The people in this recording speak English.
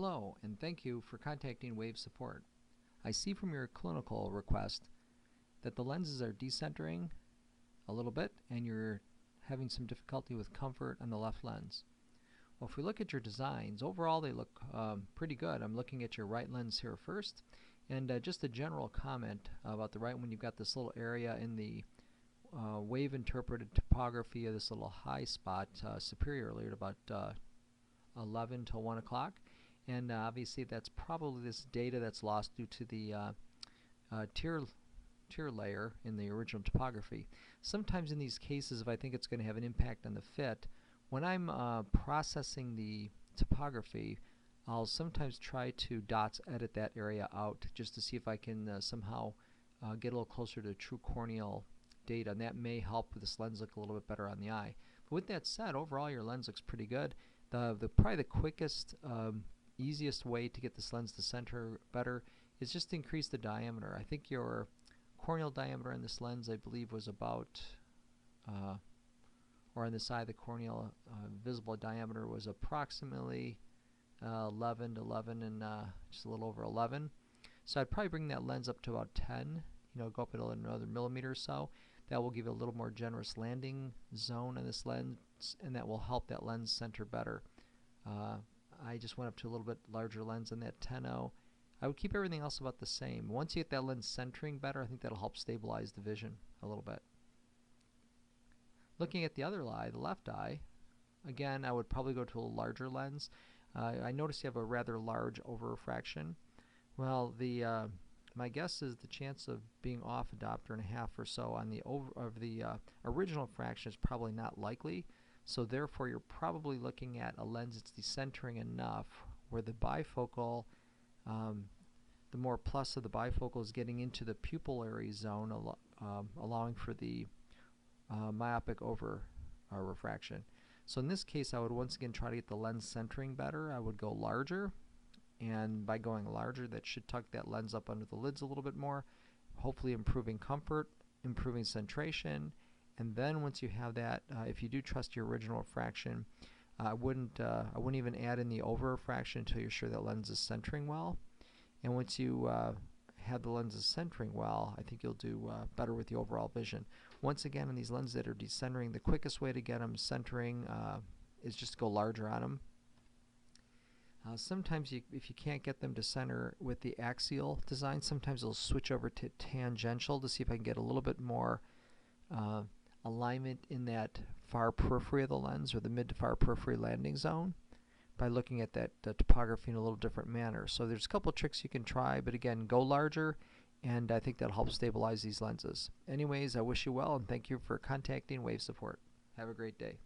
Hello, and thank you for contacting Wave Support. I see from your clinical request that the lenses are decentering a little bit and you're having some difficulty with comfort on the left lens. Well, if we look at your designs, overall they look pretty good. I'm looking at your right lens here first, and just a general comment about the right one. You've got this little area in the wave interpreted topography of this little high spot superiorly at about 11 till 1 o'clock. And obviously that's probably this data that's lost due to the tier layer in the original topography. Sometimes in these cases, if I think it's going to have an impact on the fit, when I'm processing the topography, I'll sometimes try to dots edit that area out just to see if I can somehow get a little closer to true corneal data, and that may help this lens look a little bit better on the eye. But with that said, overall your lens looks pretty good. Probably the quickest easiest way to get this lens to center better is just to increase the diameter. I think your corneal diameter on this lens, I believe, was about, or on the side of the corneal visible diameter was approximately 11 to 11 and just a little over 11. So I'd probably bring that lens up to about 10, go up another millimeter or so. That will give you a little more generous landing zone on this lens, and that will help that lens center better. I just went up to a little bit larger lens on that 10-0. I would keep everything else about the same. Once you get that lens centering better, I think that'll help stabilize the vision a little bit. Looking at the other eye, the left eye, again, I would probably go to a larger lens. I notice you have a rather large over-refraction. Well, my guess is the chance of being off a diopter and a half or so on the original fraction is probably not likely. So therefore, you're probably looking at a lens that's decentering enough where the bifocal, the more plus of the bifocal is getting into the pupillary zone, allowing for the myopic over refraction. So in this case, I would once again try to get the lens centering better. I would go larger, and by going larger, that should tuck that lens up under the lids a little bit more, hopefully improving comfort, improving centration. And then once you have that, if you do trust your original refraction, I wouldn't even add in the over refraction until you're sure that lens is centering well. And once you have the lenses centering well, I think you'll do better with the overall vision. Once again, on these lenses that are decentering, the quickest way to get them centering is just to go larger on them. Sometimes if you can't get them to center with the axial design, sometimes I'll switch over to tangential to see if I can get a little bit more alignment in that far periphery of the lens, or the mid to far periphery landing zone, by looking at that topography in a little different manner. So there's a couple tricks you can try, but again, go larger, and I think that'll help stabilize these lenses. Anyways, I wish you well, and thank you for contacting Wave Support. Have a great day.